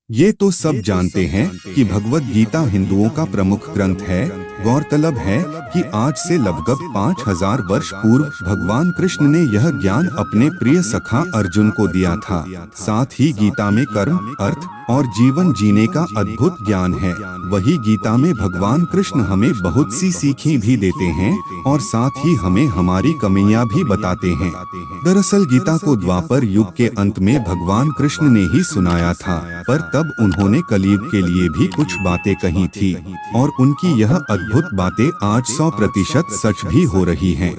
ये तो सब जानते हैं कि भगवत गीता हिंदुओं का प्रमुख ग्रंथ है। गौरतलब है कि आज से लगभग 5000 वर्ष पूर्व भगवान कृष्ण ने यह ज्ञान अपने प्रिय सखा अर्जुन को दिया था। साथ ही गीता में कर्म, अर्थ और जीवन जीने का अद्भुत ज्ञान है। वही गीता में भगवान कृष्ण हमें बहुत सी सीखें भी देते हैं और साथ ही हमें हमारी कमियां भी बताते हैं। दरअसल गीता को द्वापर युग के अंत में भगवान कृष्ण ने ही सुनाया था, पर तब उन्होंने कलयुग के लिए भी कुछ बातें कही थी और उनकी यह अद्भुत बातें आज 100% सच भी हो रही हैं।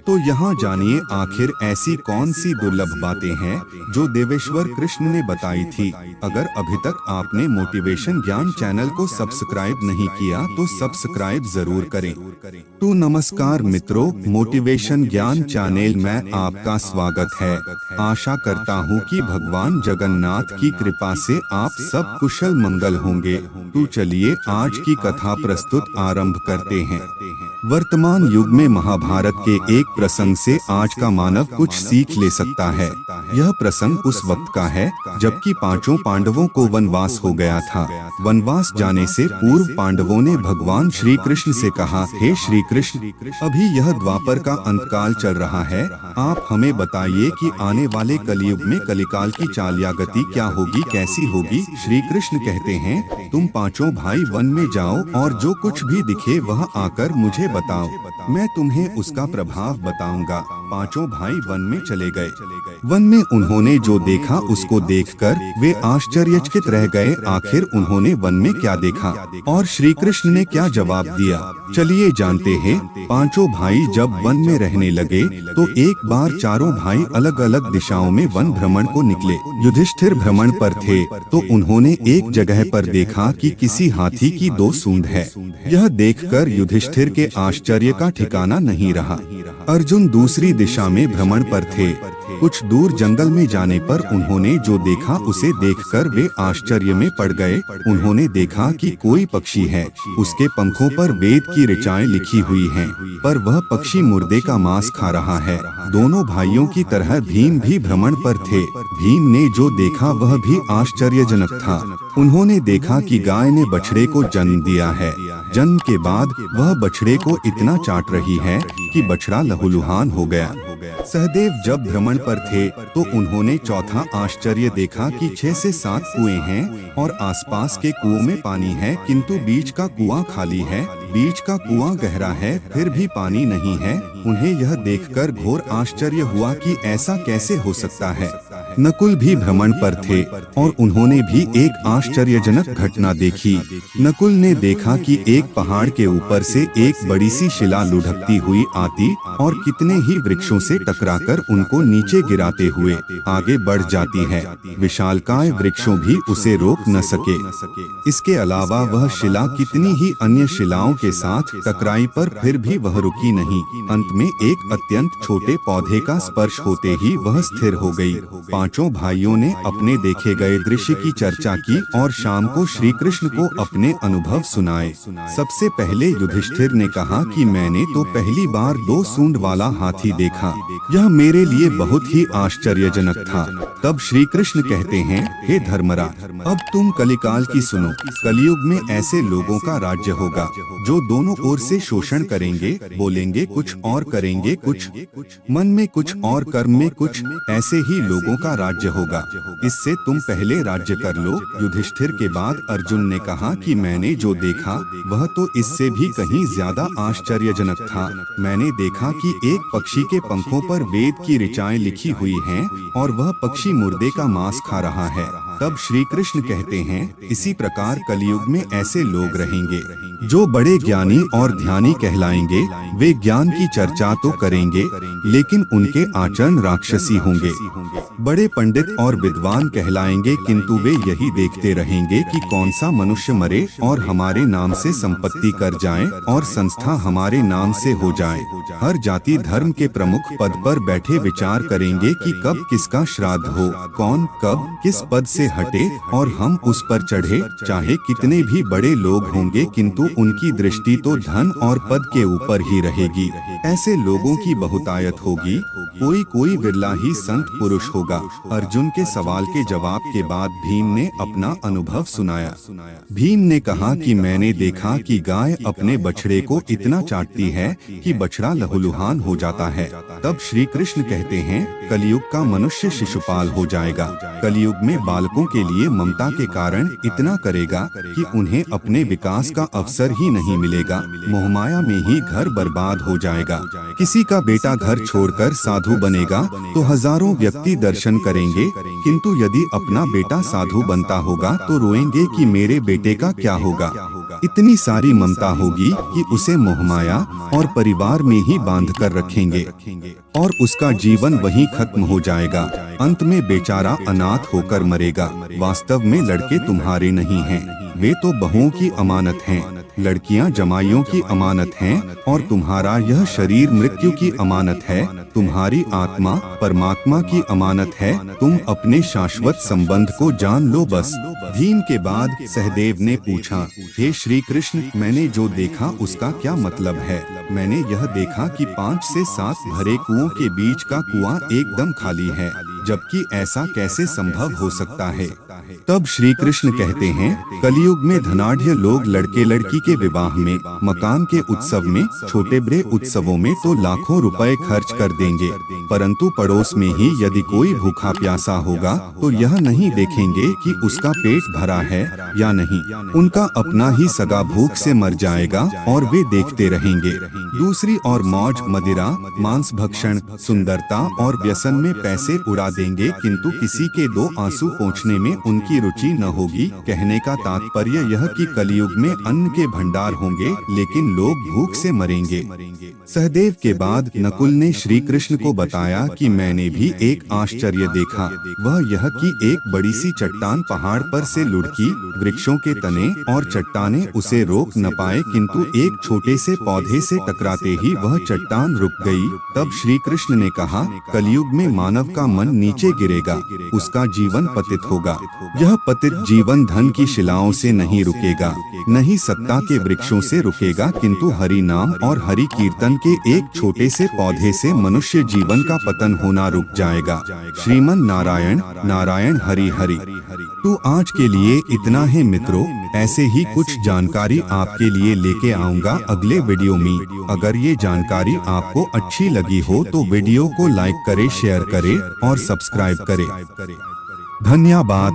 तो यहाँ जानिए आखिर ऐसी कौन सी दुर्लभ बातें हैं जो देवेश्वर कृष्ण ने बताई थी। अगर अभी तक आपने मोटिवेशन ज्ञान चैनल को सब्सक्राइब नहीं किया तो सब्सक्राइब जरूर करें। तो नमस्कार मित्रों, मोटिवेशन ज्ञान चैनल में आपका स्वागत है। आशा करता हूँ कि भगवान जगन्नाथ की कृपा से आप सब कुशल मंगल होंगे। तो चलिए आज की कथा प्रस्तुत आरंभ करते हैं। वर्तमान युग में महाभारत के एक प्रसंग से आज का मानव कुछ सीख ले सकता है। यह प्रसंग उस वक्त का है जबकि पांचों पांडवों को वनवास हो गया था। वनवास जाने से पूर्व पांडवों ने भगवान श्री कृष्ण से कहा, हे श्री कृष्ण, अभी यह द्वापर का अंतकाल चल रहा है, आप हमें बताइए कि आने वाले कलयुग में कलिकाल की चाल या गति क्या होगी, कैसी होगी। श्री कृष्ण कहते हैं, तुम पांचों भाई वन में जाओ और जो कुछ भी दिखे वह आकर मुझे बताओ, मैं तुम्हें उसका प्रभाव बताऊंगा। पांचों भाई वन में चले गए। वन में उन्होंने जो देखा उसको देखकर वे आश्चर्यचकित रह गए। आखिर उन्होंने वन में क्या देखा और श्री कृष्ण ने क्या जवाब दिया, चलिए जानते हैं। पांचों भाई जब वन में रहने लगे तो एक बार चारों भाई अलग अलग दिशाओं में वन भ्रमण को निकले। युधिष्ठिर भ्रमण पर थे तो उन्होंने एक जगह पर देखा कि किसी हाथी की 2 सूंड है। यह देखकर युधिष्ठिर के आश्चर्य का ठिकाना नहीं रहा। अर्जुन दूसरी दिशा में भ्रमण पर थे। कुछ दूर जंगल में जाने पर उन्होंने जो देखा उसे देखकर वे आश्चर्य में पड़ गए। उन्होंने देखा कि कोई पक्षी है, उसके पंखों पर वेद की ऋचाएं लिखी हुई हैं, पर वह पक्षी मुर्दे का मांस खा रहा है। दोनों भाइयों की तरह भीम भी भ्रमण पर थे। भीम ने जो देखा वह भी आश्चर्यजनक था। उन्होंने देखा कि गाय ने बछड़े को जन्म दिया है। जन्म के बाद वह बछड़े को इतना चाट रही है कि बछड़ा लहूलुहान हो गया। सहदेव जब भ्रमण पर थे तो उन्होंने चौथा आश्चर्य देखा कि 6 से 7 कुएं हैं और आसपास के कुओं में पानी है, किंतु बीच का कुआं खाली है। बीच का कुआं गहरा है फिर भी पानी नहीं है। उन्हें यह देखकर घोर आश्चर्य हुआ कि ऐसा कैसे हो सकता है। नकुल भी भ्रमण पर थे और उन्होंने भी एक आश्चर्यजनक घटना देखी। नकुल ने देखा कि एक पहाड़ के ऊपर से एक बड़ी सी शिला लुढ़कती हुई आती और कितने ही वृक्षों से टकराकर उनको नीचे गिराते हुए आगे बढ़ जाती है। विशालकाय वृक्षों भी उसे रोक न सके। इसके अलावा वह शिला कितनी ही अन्य शिलाओं के साथ टकराई पर फिर भी वह रुकी नहीं। अंत में एक अत्यंत छोटे पौधे का स्पर्श होते ही वह स्थिर हो गई। पांचों भाइयों ने अपने देखे गए दृश्य की चर्चा की और शाम को श्री कृष्ण को अपने अनुभव सुनाए। सबसे पहले युधिष्ठिर ने कहा कि मैंने तो पहली बार 2 सूंड वाला हाथी देखा, यह मेरे लिए बहुत ही आश्चर्यजनक था। तब श्री कृष्ण कहते हैं, हे धर्मराज, अब तुम कलिकाल की सुनो। कलयुग में ऐसे लोगों का राज्य होगा जो दोनों ओर से शोषण करेंगे, बोलेंगे कुछ और करेंगे कुछ, मन में कुछ और कर्म में कुछ। ऐसे ही लोगों का राज्य होगा, इससे तुम पहले राज्य कर लो। युधिष्ठिर के बाद अर्जुन ने कहा कि मैंने जो देखा वह तो इससे भी कहीं ज्यादा आश्चर्यजनक था। मैंने देखा कि एक पक्षी के पंखों पर वेद की ऋचाएं लिखी हुई हैं और वह पक्षी मुर्दे का मांस खा रहा है। तब श्री कृष्ण कहते हैं, इसी प्रकार कलयुग में ऐसे लोग रहेंगे जो बड़े ज्ञानी और ध्यानी कहलाएंगे। वे ज्ञान की चर्चा तो करेंगे लेकिन उनके आचरण राक्षसी होंगे। बड़े पंडित और विद्वान कहलाएंगे किंतु वे यही देखते रहेंगे कि कौन सा मनुष्य मरे और हमारे नाम से संपत्ति कर जाए और संस्था हमारे नाम से हो जाए। हर जाति धर्म के प्रमुख पद पर बैठे विचार करेंगे कि कब किसका श्राद्ध हो, कौन कब किस पद से हटे और हम उस पर चढ़े, चाहे कितने भी बड़े लोग होंगे किंतु उनकी दृष्टि तो धन और पद के ऊपर ही रहेगी। ऐसे लोगों की बहुतायत होगी, कोई विरला ही संत पुरुष होगा। अर्जुन के सवाल के जवाब के बाद भीम ने अपना अनुभव सुनाया। भीम ने कहा कि मैंने देखा कि गाय अपने बछड़े को इतना चाटती है कि बछड़ा लहूलुहान हो जाता है। तब श्री कृष्ण कहते हैं, कलयुग का मनुष्य शिशुपाल हो जाएगा। कलयुग में बालकों के लिए ममता के कारण इतना करेगा कि उन्हें अपने विकास का अवसर ही नहीं मिलेगा। मोहमाया में ही घर बर्बाद हो जाएगा। किसी का बेटा घर छोड़कर साधु बनेगा तो हजारों व्यक्ति दर्शन करेंगे, किंतु यदि अपना बेटा साधु बनता होगा तो रोएंगे कि मेरे बेटे का क्या होगा। इतनी सारी ममता होगी कि उसे मोहमाया और परिवार में ही बांध कर रखेंगे और उसका जीवन वहीं खत्म हो जाएगा। अंत में बेचारा अनाथ होकर मरेगा। वास्तव में लड़के तुम्हारे नहीं हैं, वे तो बहुओं की अमानत हैं। लड़कियां जमाइयों की अमानत हैं और तुम्हारा यह शरीर मृत्यु की अमानत है। तुम्हारी आत्मा परमात्मा की अमानत है। तुम अपने शाश्वत संबंध को जान लो बस। भीम के बाद सहदेव ने पूछा, हे श्री कृष्ण, मैंने जो देखा उसका क्या मतलब है? मैंने यह देखा कि 5 से 7 भरे कुओं के बीच का कुआं एकदम खाली है, जबकि ऐसा कैसे संभव हो सकता है? तब श्री कृष्ण कहते हैं, कलयुग में धनाढ़ लोग लड़के लड़की के विवाह में, मकान के उत्सव में, छोटे बड़े उत्सवों में तो लाखों रुपए खर्च कर देंगे, परंतु पड़ोस में ही यदि कोई भूखा प्यासा होगा तो यह नहीं देखेंगे कि उसका पेट भरा है या नहीं। उनका अपना ही सगा भूख से मर जाएगा और वे देखते रहेंगे। दूसरी और मौज मदिरा, मांस भक्षण, सुंदरता और व्यसन में पैसे उड़ा देंगे, किंतु किसी के 2 आंसू पोंछने में उनकी रुचि न होगी। कहने का तात्पर्य यह कि कलयुग में अन्न के भंडार होंगे, लेकिन लोग भूख से मरेंगे। सहदेव के बाद नकुल ने श्री कृष्ण को बताया कि मैंने भी एक आश्चर्य देखा। वह यह कि एक बड़ी सी चट्टान पहाड़ पर से लुढ़की, वृक्षों के तने और चट्टाने उसे रोक न पाए, किंतु एक छोटे से पौधे से टकराते ही वह चट्टान रुक गई। तब श्री कृष्ण ने कहा, कलयुग में मानव का मन नीचे गिरेगा, उसका जीवन पतित होगा। यह पतित जीवन धन की शिलाओं से नहीं रुकेगा, न ही सत्ता के वृक्षों से रुकेगा, किंतु हरि नाम और हरि कीर्तन के एक छोटे से पौधे से मनुष्य जीवन का पतन होना रुक जाएगा। श्रीमन नारायण नारायण हरि हरि। तो आज के लिए इतना है मित्रों। ऐसे ही कुछ जानकारी आपके लिए लेके आऊंगा अगले वीडियो में। अगर ये जानकारी आपको अच्छी लगी हो तो वीडियो को लाइक करें, शेयर करें और सब्सक्राइब करें। धन्यवाद।